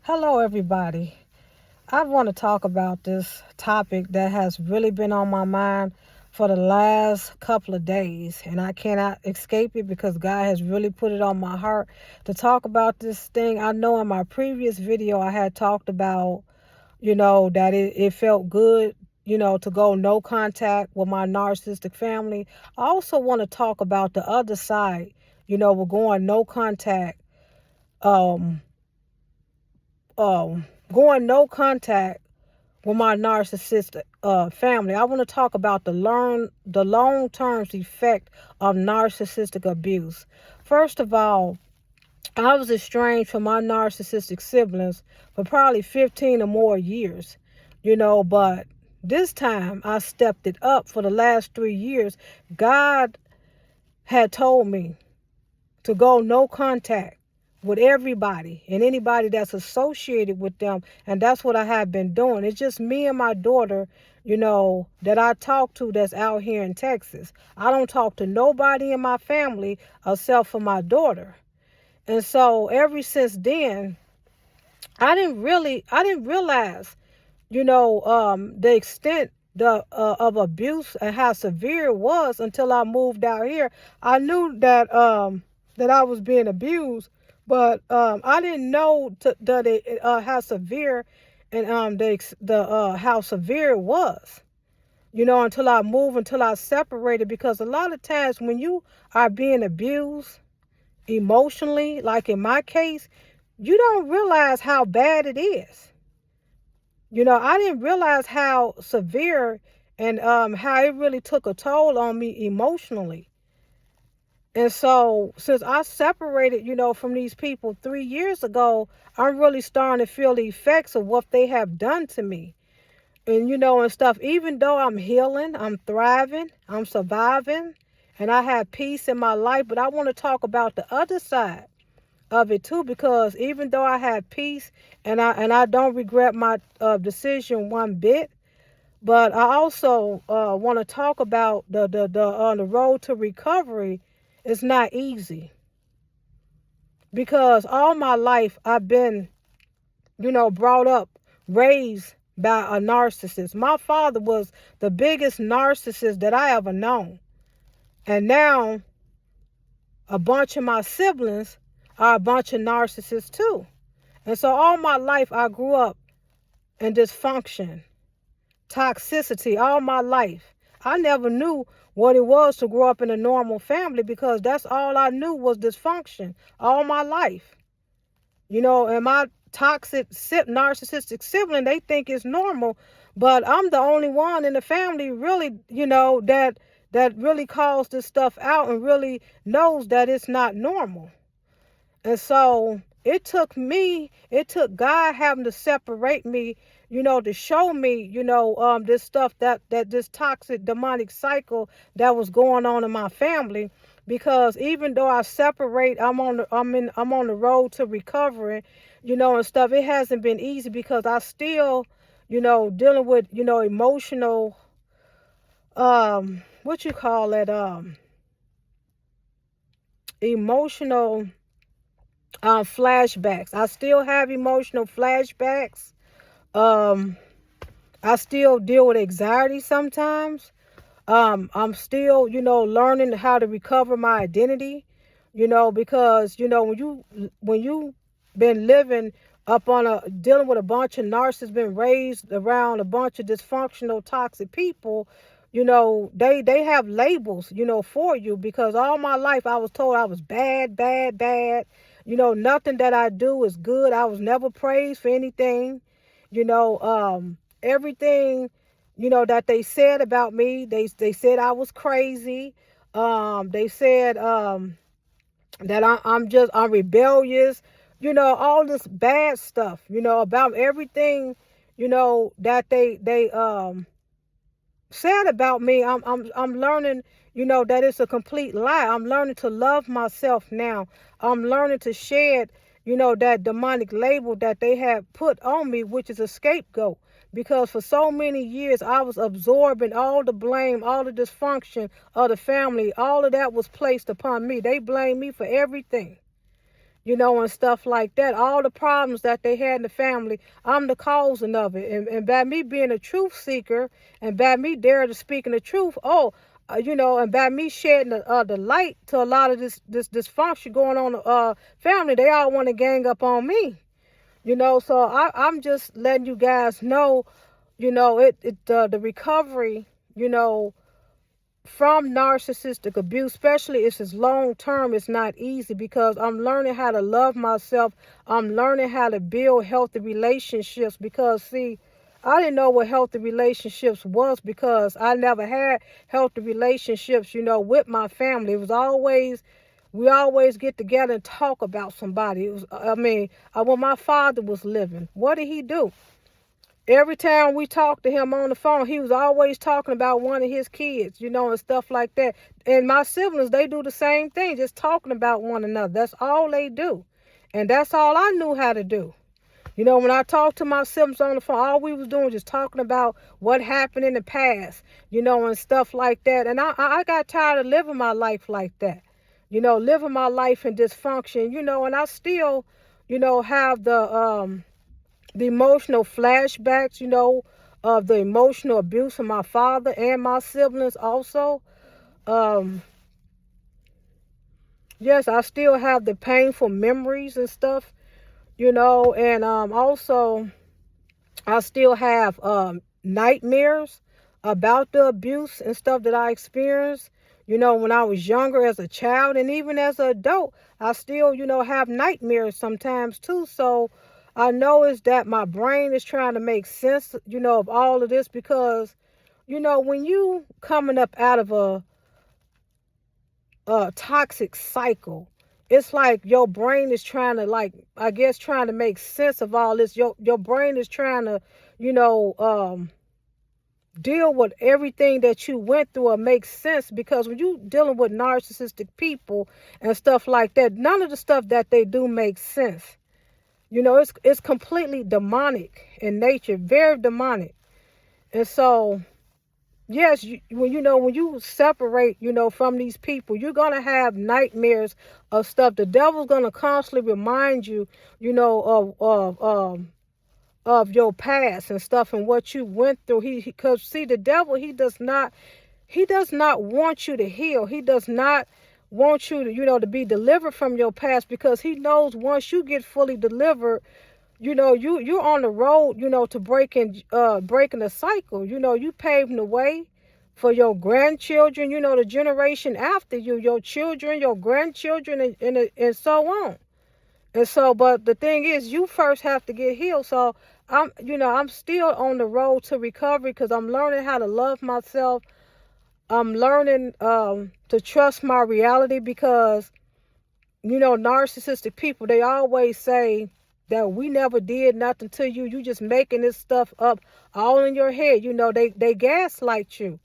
Hello, everybody. I want to talk about this topic that has really been on my mind for the last couple of days, and I cannot escape it because God has really put it on my heart to talk about this thing. I know in my previous video I had talked about, that it felt good, to go no contact with my narcissistic family. I also want to talk about the other side, we're going no contact. Um, um, Going no contact with my narcissistic family. I want to talk about the long term effect of narcissistic abuse. First of all, I was estranged from my narcissistic siblings for probably 15 or more years, but this time I stepped it up for the last 3 years. God had told me to go no contact with everybody and anybody that's associated with them. And that's what I have been doing. It's just me and my daughter, that I talk to that's out here in Texas. I don't talk to nobody in my family except for my daughter. And so ever since then, I didn't realize, the extent of abuse and how severe it was until I moved out here. I knew that I was being abused, but I didn't know that how severe and how severe it was. Until I separated, because a lot of times when you are being abused emotionally, like in my case, you don't realize how bad it is. I didn't realize how severe and how it really took a toll on me emotionally. And so since I separated, from these people 3 years ago, I'm really starting to feel the effects of what they have done to me. And stuff, even though I'm healing, I'm thriving, I'm surviving, and I have peace in my life, but I want to talk about the other side of it too, because even though I have peace and I don't regret my decision one bit, but I also want to talk about the road to recovery. Is not easy, because all my life I've been, brought up, raised by a narcissist. My father was the biggest narcissist that I ever known, and now a bunch of my siblings are a bunch of narcissists too. And so all my life I grew up in dysfunction, toxicity all my life. I never knew what it was to grow up in a normal family, because that's all I knew was dysfunction all my life. And my narcissistic sibling, they think it's normal, but I'm the only one in the family really, that really calls this stuff out and really knows that it's not normal. And so it took God having to separate me, to show me, this stuff that this toxic demonic cycle that was going on in my family. Because even though I separate, I'm on the road to recovery, and stuff. It hasn't been easy because I still, dealing with, emotional, what you call it, emotional flashbacks. I still have emotional flashbacks. Um, I still deal with anxiety sometimes. I'm still, learning how to recover my identity, because, when you been living dealing with a bunch of narcissists, been raised around a bunch of dysfunctional, toxic people, they have labels, for you, because all my life I was told I was bad, bad, bad. Nothing that I do is good. I was never praised for anything. Everything, that they said about me, they said I was crazy. They said that I'm rebellious. All this bad stuff, about everything, that they said about me. I'm learning, that it's a complete lie. I'm learning to love myself now. I'm learning to shed, that demonic label that they have put on me, which is a scapegoat. Because for so many years I was absorbing all the blame, all the dysfunction of the family. All of that was placed upon me. They blamed me for everything. and stuff like that. All the problems that they had in the family, I'm the causing of it. And by me being a truth seeker and by me dare to speaking the truth, and by me shedding the light to a lot of this dysfunction going on in the family, they all want to gang up on me. So I'm just letting you guys know, the recovery, from narcissistic abuse, especially if it's long term, it's not easy because I'm learning how to love myself. I'm learning how to build healthy relationships because, see, I didn't know what healthy relationships was because I never had healthy relationships, with my family. It was always, we always get together and talk about somebody. It was, when my father was living, what did he do? Every time we talked to him on the phone, he was always talking about one of his kids, and stuff like that. And my siblings, they do the same thing, just talking about one another. That's all they do. And that's all I knew how to do. When I talked to my siblings on the phone, all we was doing was just talking about what happened in the past, and stuff like that. And I got tired of living my life like that, living my life in dysfunction, and I still, have the emotional flashbacks, of the emotional abuse of my father and my siblings also. Yes, I still have the painful memories and stuff, and also I still have nightmares about the abuse and stuff that I experienced, when I was younger as a child and even as an adult. I still, have nightmares sometimes too. So I know is that my brain is trying to make sense, of all of this because, when you coming up out of a toxic cycle, it's like your brain is trying to, like, I guess, trying to make sense of all this. Your brain is trying to, deal with everything that you went through or make sense because when you dealing with narcissistic people and stuff like that, none of the stuff that they do makes sense. It's completely demonic in nature, very demonic. And so, yes, when you separate, from these people, you're gonna have nightmares of stuff. The devil's gonna constantly remind you, of your past and stuff and what you went through. Because see, the devil, he does not want you to heal. He does not want you to, to be delivered from your past because he knows once you get fully delivered, you're on the road, to breaking the cycle. You paving the way for your grandchildren, the generation after you, your children, your grandchildren, and so on. And so, but the thing is, you first have to get healed. So I'm still on the road to recovery because I'm learning how to love myself. I'm learning to trust my reality because, narcissistic people, they always say that we never did nothing to you. You just making this stuff up all in your head. They gaslight you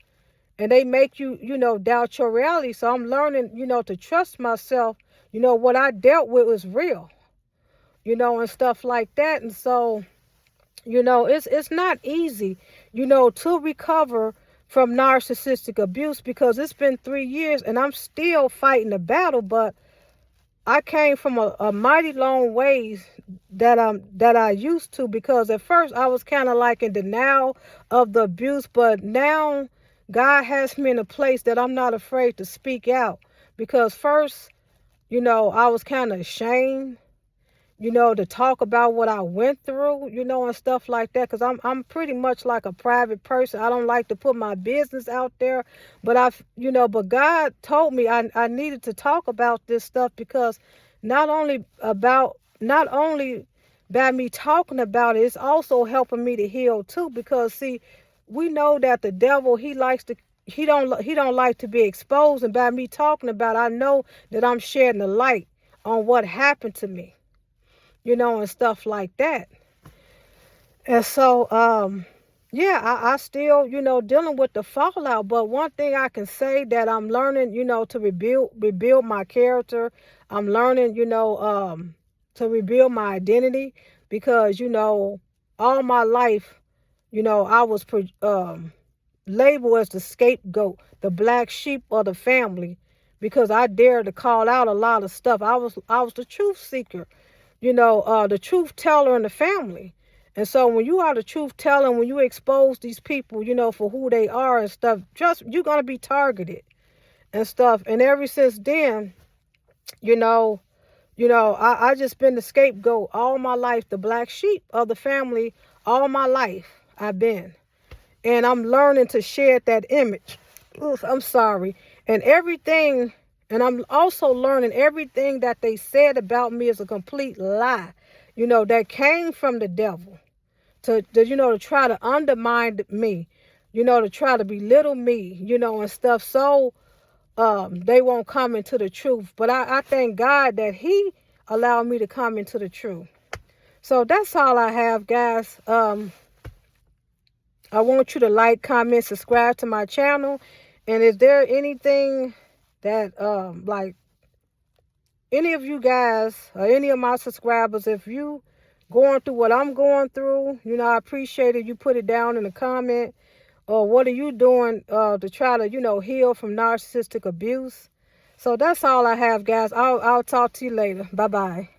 and they make you, doubt your reality. So I'm learning, to trust myself. What I dealt with was real, and stuff like that. And so, it's not easy, to recover from narcissistic abuse because it's been 3 years and I'm still fighting the battle. But I came from a mighty long ways that I used to because at first I was kind of like in denial of the abuse, but now God has me in a place that I'm not afraid to speak out because first, I was kind of ashamed, to talk about what I went through, and stuff like that. Cause I'm pretty much like a private person. I don't like to put my business out there, but but God told me I needed to talk about this stuff because not only by me talking about it, it's also helping me to heal too. Because see, we know that the devil, he don't like to be exposed. And by me talking about it, I know that I'm shedding the light on what happened to me, and stuff like that. And so, I still, dealing with the fallout. But one thing I can say that I'm learning, to rebuild my character. I'm learning, to rebuild my identity because, all my life, I was labeled as the scapegoat, the black sheep of the family because I dared to call out a lot of stuff. I was the truth seeker, the truth teller in the family. And so when you are the truth teller, when you expose these people, for who they are and stuff, just you're gonna be targeted and stuff. And ever since then, I just been the scapegoat all my life, the black sheep of the family. All my life I've been. And I'm learning to shed that image. Oof, I'm sorry. And everything, and I'm also learning everything that they said about me is a complete lie, that came from the devil to try to undermine me, to try to belittle me, and stuff. So they won't come into the truth. But I thank God that he allowed me to come into the truth. So that's all I have, guys. I want you to like, comment, subscribe to my channel. And is there anything that, like, any of you guys or any of my subscribers, if you going through what I'm going through, I appreciate it. You put it down in the comment. Or what are you doing to try to, heal from narcissistic abuse? So that's all I have, guys. I'll talk to you later. Bye-bye.